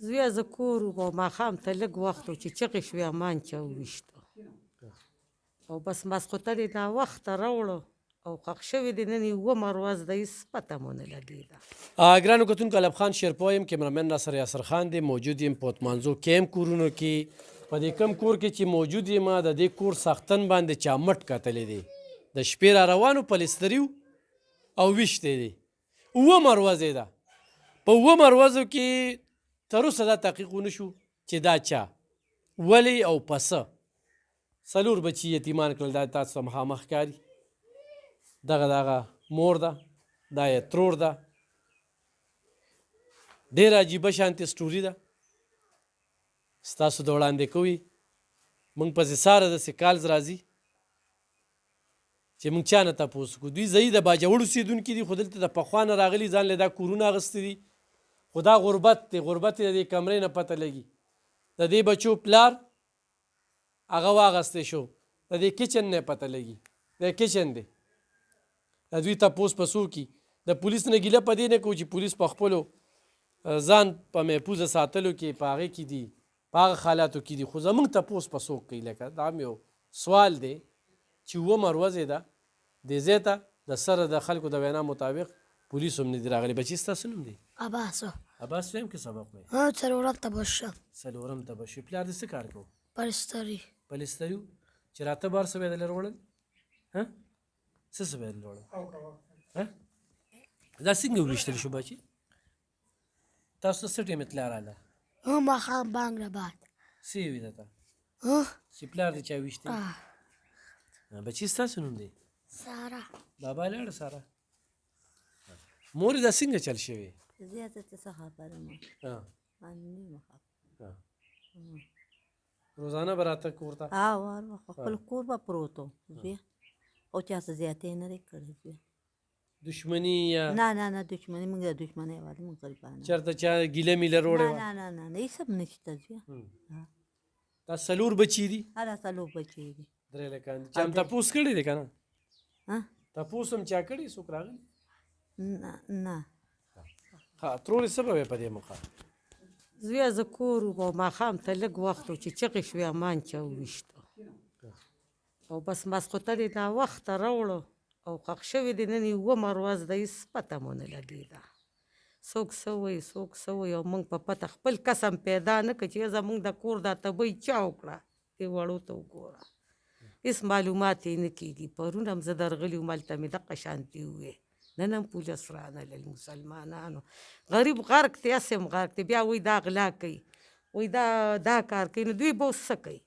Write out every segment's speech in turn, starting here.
زویه زه کور وم او ماښام ته لږ وخت و چې چغې شوې امان چا وویشتو او بس ماسخوتن یې ناوخته راوړو او ښخ شوي دي نن یې اوومه ورځ ده هېڅ پته مو نه لګېده. ګرانو کتونکو الب خان شیرپا یم کیمرامین ناصر یاسر خان دی موجود یم په اتمانزو کیم کورونو کې په دې کم کور کې چې موجود یم د دې کور ساختن باندې چا مټ کتلی دی د شپې را روانو پلستري او ویشتی دی اوومه ورځ یې ده په اوومه ورځو کې تر اوسه دا تحقیق ونه شو چې دا چا ولې او پسه څلور بچي یتیمان کړل دا تاسو ته مخامخ ښکاري دغه مور ده دا یې ترور ده ډېره عجیبه شانتې سټوري ده ستاسو د وړاندې کوي موږ پسې ساره داسې کالز راځي چې موږ چا نه تپوس کړو دوی ځایي د باجوړ اوسېدونکي دي خو دلته د پخوا نه راغلي ځان له دا کورونه اخیستي دي خو دا غربت دی غربت یې د دې کمرې نه پته لګي د دې بچو پلار هغه واغستی شو د دې کچن نه پته لګي دا کچن دی د دوی تپوس په څوک کي د پولیس نه ګیله په دې نه کوو چې پولیس په خپلو ځان په محفوظه ساتلو کې په هغې کې دي په هغه حالاتو کې دي خو زموږ تپوس په څوک کوي لکه دا هم یو سوال دی چې اوومه ورځ یې ده دې ځای ته د سره د خلکو د وینا مطابق پولیس هم نه دي راغلي بچي ستاسو نوم دی عباسو عباس دویم کې سبق وایي څلورم ته به شم څلورم ته به شي پلار دې څه کار کوو پلستري پلستري و چې راته بار څه به یې دلې راوړل څه به یې دلې راوړل دا څنګه وویشتل شو بچي تاسو ته څه ټیم اطلاع راغله ماښام بانګ نه بعد څه یې وي درته چې پلار دې چا ویشتی بچي ستاسو نوم دی ساره بابا لاړه ساره مور یې دا څنګه چل شوې زیاته ته څه خبره مه نیمه خبره روزانه به راته کور ته وار وخت خپل کور به پروت و زویه او چا څه زیاتې نه دی کړی زویه دشمني یا نه دشمني موږ د دشمنۍ والا موږ غریبانه چېرته چا ګیله میله روړې وه نه هېڅ هم نشته زویه دا څلور بچي دي دا څلور بچي دي درې لکان دي چا هم تپوس کړی دی که نه تپوس هم چا کړی څوک راغلی نه ترورې څه به وی په دې موقع زویه زه کور وم او ماښام ته لږ وخت و چې چغې شوې امان چا وویشتو او بس ماسخوتن یې ناوخته راوړو او ښخ شوي دي نن یې اوومه ورځ ده هېڅ پته مو نه لګېده څوک څه وایي څوک څه وایي او موږ په پته خپل قسم پیدا نه کړ چې زموږ د کور دا تبۍ چا وکړه دې وړو ته وګوره هېڅ معلومات یې نه کېږي پرون هم زه درغلي وم هلته مې دقه شانتې ووې نن هم پولیس رانلل مسلمانانو غریب غرق دی هسې هم غرق دی بیا وایي دا غلا کوي وایي دا کار کوي نو دوی به اوس څه کوي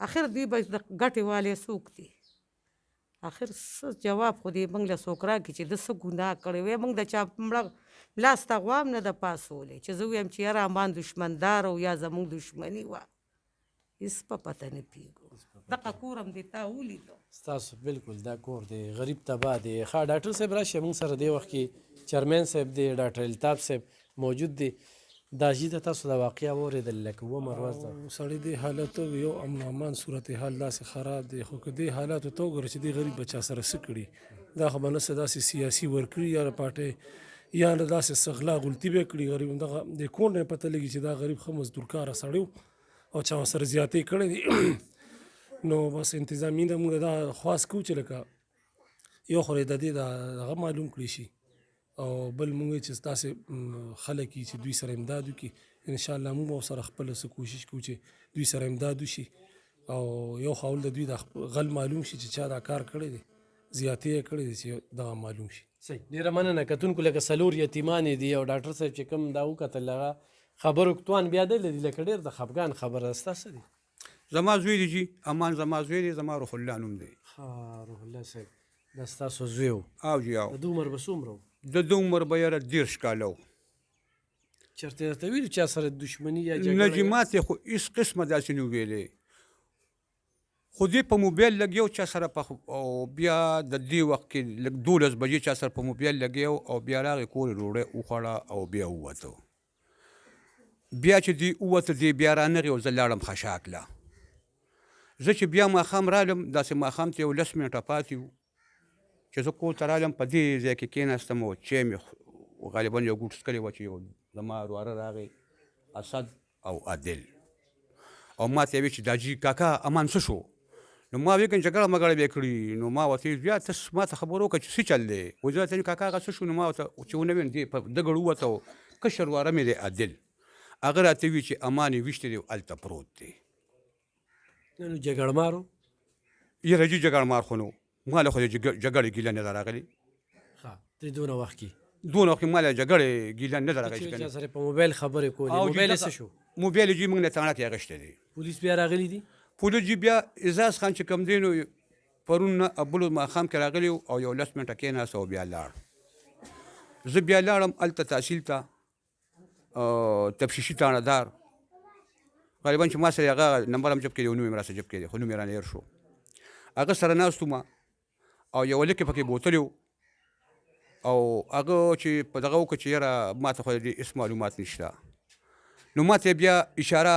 اخر دوی به د ګټې والی څوک دي اخر څه جواب خو دې موږ له څوک راکړي چې ده څه ګناه کړی وی موږ د چا مړه لاس ته غوا هم نه ده پاسولی چې زه ویم چې یاره امان دشمندار او یا زموږ دشمني وه هېڅ په پته نه پوهېږو دغه کور هم دې تا ولیدو ستاسو بالکل دا کور دی غریب تباه دی ښه ډاکټر صاحب راشئ موږ سره دې وخت کې چیرمین صاحب دی ډاکټر الطاف صاحب موجود دی دا جي ته تاسو دا واقعه واورېدل لکه اوومه ورځ ده سړی دې حالاتو یو امن امان صورتحال داسې خراب دی خو که دې حالاتو ته وګوره چې دې غریب بچا سره څه کړي دا خو به نه څه داسې سیاسي ورکړي یا پاټۍ یا نه داسې څه غلا غلطي به یې کړي غریب دغه دې کور نه یې پته لګي چې دا غریب ښه مزدورکاره سړی و او چا ورسره زیاتې کړی دي نو بس انتظامي نه موږ دا خواست کوو چې لکه یو خو د دې دغه معلوم کړي شي او بل موږ چې داسې خلک چې دوی سره امداد وکړي انشاءالله موږ به ورسره خپله څه کوشش کوو چې دوی سره امداد وشي او یو خول د دوی د غل معلوم شي چې چا دا کار کړی دی زیاتې یې کړی دی چې دغه معلوم شي صحیح ډېره مننه کتونکو لکه څلور یتیمانې دي او ډاکټر صاحب چې کوم دا وکتل هغه خبرو توان بیا دی دي لکه ډېر د خفګان خبره ده ستا څه دي زما زوی دی جي امان زما زوی دی زما روح الله نوم دی روح الله صاحب دا ستاسو زوی و او جي او د ده عمر به څومره و د ده عمر به یاره 10 کاله و چېرته یې درته ویلي چا سره دشمني یا جګړه نجیمات یې خو هېڅ قسمه داسې نه ویلې خو دې په موبایل لګیو چا سره او بیا د دې وخت کې لږ 12 بجې چا سره په موبایل لګیو او بیا راغی کور یې ډوډۍ وخوړه او بیا ووته بیا چې دې ووته دې بیا رانغی او زه لاړم خشاک له زه چې بیا ماښام رالم داسې ماښام ته یو 10 منټه پاتې وو چې زه کور ته رالم په دې ځای کې کېناستم او چای مې غالبا یو ګوټ څکلی وه چې یو زما وروره راغی اسد او عادل او ما ته وی چې داجی کاکا امان څه شو نو ما وی کنه جګړه مګړه به کړی نو ما وته بیا تاسو ما ته خبرو کړ چې څه چل دی وځه ته کاکا څه شو نو ما ته چې ونه وین دی په دګړو وته کشر واره مې دی عادل اگر ته وی چې اماني وشته دی الته پروت دی نو جګړه مارو یره جی جګړه مار خونو ما له خو جګړه ګیله نه راغلی ها ته دونه وخت کې دونه خو مال جګړه ګیله نه راغلی چې سره په موبایل خبرې کولې موبایل څه شو موبایل جی موږ نه تاڼه کې غشته دی پولیس بیا راغلی دي پولیس جی بیا اعزاز خان چې کم دینو پرون ابلو ما خام کې راغلی او یو لس منټه کې نه سو بیا لاړ زه بیا لاړم الته تحصیل ته تفتیشي تاڼه دار غالبا چې ما سره هغه نمبر هم جب کړی نو مې راسه جب کړی خو نو مې رانه هېر شو هغه سره ناست وم او یو لیکې پکې بوتلی او هغه چې په دغه وکړه چې یاره ما ته خو د هېڅ معلومات نشته نو ما ته بیا اشاره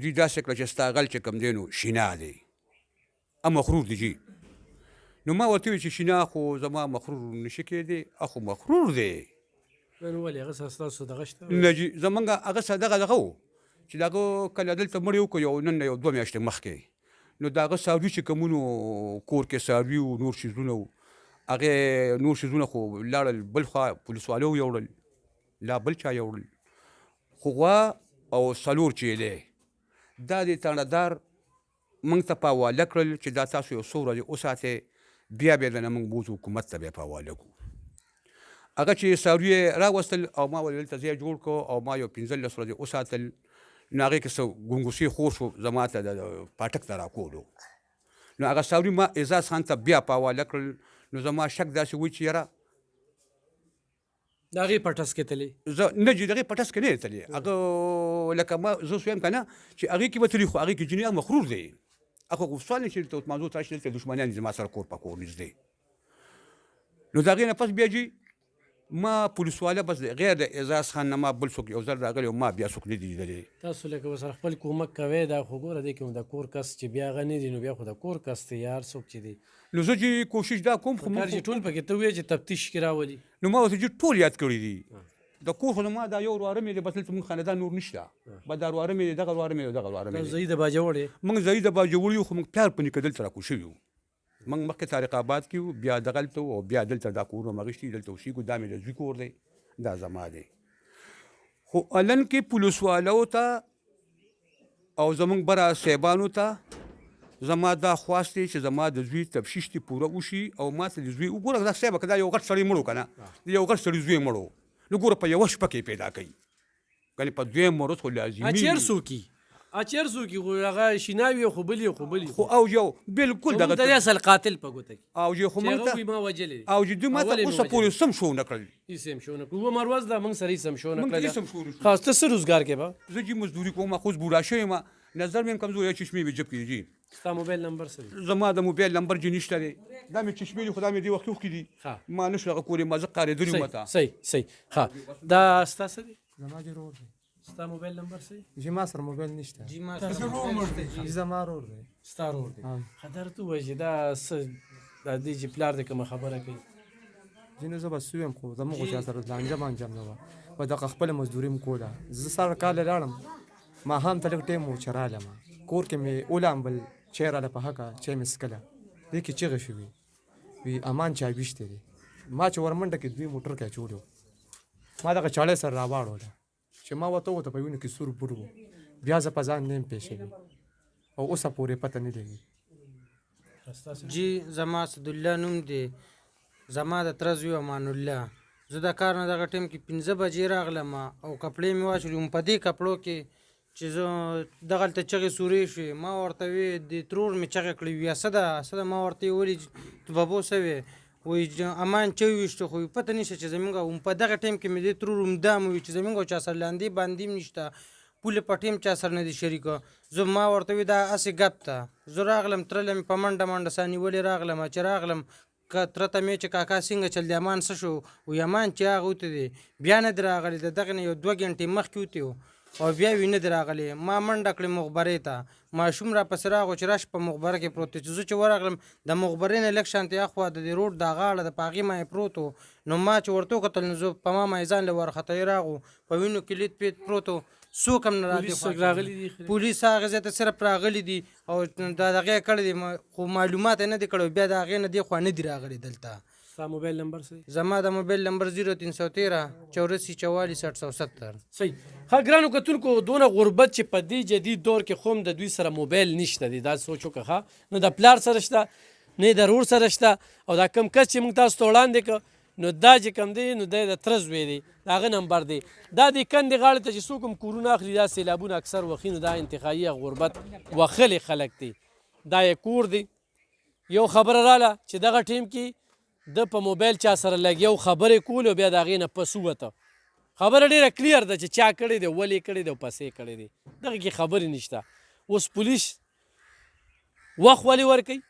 دوی داسې کړه چې ستا غل چې کوم دی نو شینا دی مخرور دی جي نو ما ورته وویل چې شینا خو زما مخرور نشي کېدی اخو مخرور دی نو ولې هغه سره ستاسو دغه شته نه جي زمونږ هغه سره دغه و چې د هغه کله دلته مړی وکړو یو نن یو 2 میاشتې مخکې نو د هغه څاروي چې کومونو کور کې څاروي و نور شیزونه و هغې نور شیزونه خو لاړل بل خوا پولیسوالو یوړل لا بل چا یوړل خو غوا او څلور چیلې دا د تاڼهدار موږ ته په حواله کړل چې دا تاسو یو څو ورځې وساتئ بیا بیا دنه موږ بوځو حکومت ته بیا په حواله کړو هغه چې څاروي یې راوستل او ما ولې دلته ځای جوړ کړو او ما یو 15 ورځې وساتل نو هغې کې څه ګونګوسې خور شو زما ته د پاټک ته راکولو نو هغه څاروي ما اعزاز خان ته بیا په حواله کړل نو زما شک داسې وي چې یاره د هغې پټس کې تلې زه نه جي د هغې پټس کې نه دی تللی هغه لکه ما زه سویم که نه چې هغې کې به تلي خو هغې کې جنې مخرور دی هغه خو سوال نه چې دلته مازو ته راشي دلته دښمنیان دي زما سره کور په کور نږدې نو د هغې نه پس بیا جي ما پولیسواله بس غیر د اعزاز خان نه ما بل څوک یو ځل راغلی او ما بیا څوک نه دي لیدلی تاسو لکه ورسره خپل کومک کوئ دا خو ګوره دی که د کور کس چې بیا هغه نه دي نو بیا خو د کور کس دی یار څوک چې دی نو زه چې کوشش دا کوم خو کار چې ټول پکې ته ووایې چې تفتیش کې راولي نو ما ورته چې ټول یاد کړي دي د کور خو ما دا یو ورواره مې دی بس دلته مونږ خاندان نور نشته بس دا ورواره مې دی دغه ورواره مې دی دغه ورواره مې دی زهي د باجوړ یې موږ زهي د باجوړ یو خو موږ پلار په نیکه دلته راکوز شوي وو موږ مخکې طارق آباد کې وو بیا دغلته وو او بیا دلته دا کورونه مغشتي دلته اوسېږو دا مې د زوی کور دی دا زما دی خو الن کې پولیسوالو ته او زمونږ بره صاحبانو ته زما دا خواست دی چې زما د زوی تفتیش دې پوره وشي او ما ته د زوی وګوره دا صاحبه که دا یو غټ سړی مړ و که نه یو غټ سړي زوی مړ و نو ګوره په یوه شپه کې پیدا کوي یعنې په دویم ورځ خو لازمي اچیر څوکي اچیر څوکي خو هغه شیناوي خو بلي خو بلي خو او یو بالکل دغه د اصل قاتل په ګوته کې او یو خو موږ ته ما وجلې او چې دوی ما ته اوسه پورې سم شو نه کړل هېڅ هم شو نه کړو ومروز دا موږ سره هېڅ هم شو نه موږ کړل هېڅ هم شو نه خاص ته څه روزګار کې به زه جي مزدوري کوم خو اوس بوډا شوی یم نظر مې هم کمزور یا چشمې مې جب کړي جي ستا موبایل نمبر څه دی زما د موبایل نمبر جي نشته دی دا مې چشمې دي خو دا مې دې وخت اوښکي دي ما نه شو هغه کورې ما زه قارېدلي وم ته صحیح ښه دا ستا څه دی زما جی رور دی ستا موبایل نمبر څه دی جی ما سره موبایل نشته جی ما سره زما رور دی ستا رور دی ښه دا راته ووایه چې دا څه دا دی چې پلار دې کومه خبره کوي جی نو زه به سوی یم خو زموږ خو چا سره لانجه مانجه نه وه په دغه خپله مزدوري م کوله زه سره کاله لاړم ماښام ته لږ ټایم و چې رالم کور کې مې ولامبل چای راله په حقه چای مې څکله دې کې چغې شوې وي امان چای ویشتی دی ما چې ورمنډه کې 2 موټر کې اچولی ما دغه چاړی سره راواړوله چې ما ورته ووته په وینو کې سور بور و بیا زه په ځان نه یم پېښوي او اوسه پورې پته نه لګي جی زما اسدالله نوم دی زما د تره زوی امان الله زه د کار نه دغه ټیم کې 15 بجې راغلم او کپړې مې واچولې په دې کپړو کې چې زه دغلته چغې سورې شوې ما ورته وې د ترور مې چغې کړې وي څه ده ما ورته یې ویلې بابو څه وې وایي امان چای ویشته خو پته نشته چې زمونږ په دغه ټیم کې مې دې ترور همدا مې وي چې زمونږ چا سره لاندې باندې هم نشته پولې په ټیم چا سره نه دي شریکه زه ما ورته وې دا هسې ګپ ته زه راغلم تره له مې په منډه منډه سا نیولې راغلم چې راغلم تره ته مې چې کاکا څنګه چل دی امان څه شو وایي امان چې هغه وته دی بیا نه دی راغلی د دغه نه یو 2 ګنټې مخکې وتی و او بیا وی نه دی راغلی ما منډه کړې مخبرې ته ماشوم را پسې راغو چې راشه په مخبره کې پروت دی چې زه چې ورغلم د مخبرې نه لږ شانتې اخوا د دې روډ دا غاړه د په هغې ما یې پروت نو ما چې ورته وکتل نو زه په ما مې ځان له وارخطایي راغو په وینو کې لید پید پروت څوک هم نه را پولیس دې راغلي دي خو؟ پولیس هغه ځای ته صرف راغلي دي او دا دغه یې کړی دی خو معلومات یې نه دي کړی بیا د هغې نه دې خوا نه دي راغلي دلته. ستا موبایل نمبر څه دی؟ زما د موبایل نمبر 0313 84 44 670. صحیح. ښه ګرانو کتونکو دونه غربت چې په دې جدید دور کې خو هم د دوی سره موبایل نشته دی دا سوچ وکړه ښه نه د پلار سره شته نه د رور سره شته او دا کم کس چې موږ تاسو ته وړاندې کړ نو دا چې کم دی نو دی د تره زوی دی د هغه نمبر دی دا د کندې غاړې ته چې څوک هم کورونه اخلي دا سیلابونه اکثر وخي نو دا انتقایي غربت وخلې خلک دی دا یې کور دی. یو خبره راله چې دغه ټیم کې د په موبایل چا سره لګیا خبرې کول او بیا د هغې نه پس ووته خبره ډېره کلیر ده چې چا کړی دی ولې کړی دی او پسې کړی دی دغه کې خبرې نشته. اوس پولیس وخت ولې ورکوي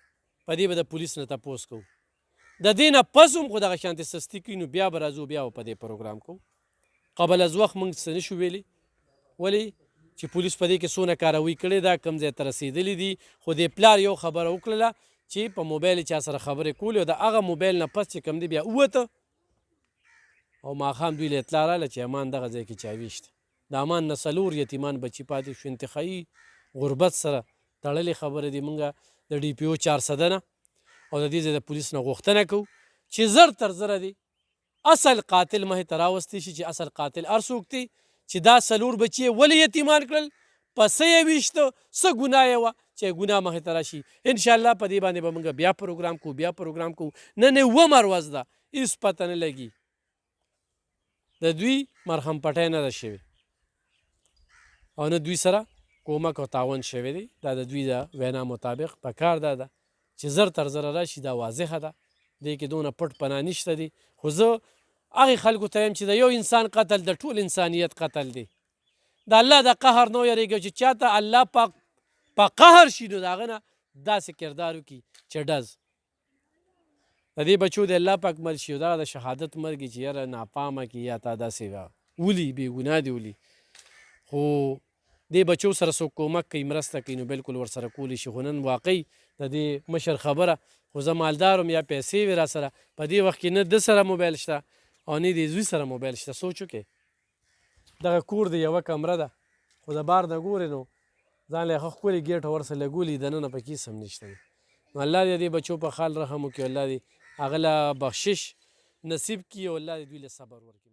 په دې به د پولیس نه تپوس کوو د دې نه پس هم خو دغه شانتې سستي کوي نو بیا به راځو بیا به په دې پروګرام کوو. قبل از وخت موږ څه نشو ویلی ولې چې پولیس په دې کې څونه کاروي کړې ده کوم ځای ته رسېدلي دي خو دې پلار یو خبره وکړله چې په موبایل چا سره خبرې کولې او د هغه موبایل نه پس چې کوم دی بیا ووته او ماښام دوی له اطلاع راغله چې امان دغه ځای کې چا ویشته د امان نه څلور یتیمان بچي پاتې شو انتخایي غربت سره تړلې خبره دي موږ د ډي پي او 400 نه او د دې ځای د پولیس نه غوښتنه کوو چې زر تر زره دی اصل قاتل مخې ته راوستی شي چې اصل قاتل هر څوک دی چې دا څلور بچي یې ولې یتیمان کړل پسه یې ویشته څه ګناه یې وه چې ګناه مخې ته راشي انشاءالله په دې باندې به موږ بیا پروګرام کوو نن یې اوومه ورځ ده هېڅ پته نه لګي د دوی مرهم پټی نه ده شوې او نه دوی سره کومک او تعاون شوی دی دا د دوی د وینا مطابق په کار دا ده چې زر تر زره راشي دا واضحه ده دې کې دونه پټ پناه نشته دی خو زه هغې خلکو ته یم چې د یو انسان قتل د ټول انسانیت قتل دی د الله د قهر نه ویرېږي چې چاته الله پاک په قهر شي نو د هغه نه داسې کردار وکړي چې ډز د دې بچو د الله پاک مل شي او دغه د شهادت مرګ چې یاره ناپامه کړي یا تا داسې ولي بې ګناه دي ولي خو دې بچو سره څوک کومک کوي مرسته کوي نو بلکل ورسره کولی شي خو نن واقعي د دې مشر خبره خو زه مالدار یم یا پیسې وې را سره په دې وخت کې نه ده سره موبایل شته او نه د زوی سره موبایل شته سوچ وکړې دغه کور د یوه کمره ده خو د بار نه ګورې نو ځان له ښه ښکلې ګېټه ورسره لګولي دننه پکې هېڅ هم نشته دی نو الله دې دې بچو په خال رحم وکړي الله دې هغه له بخشش نصیب کړي او الله دې دوی له صبر ورکړي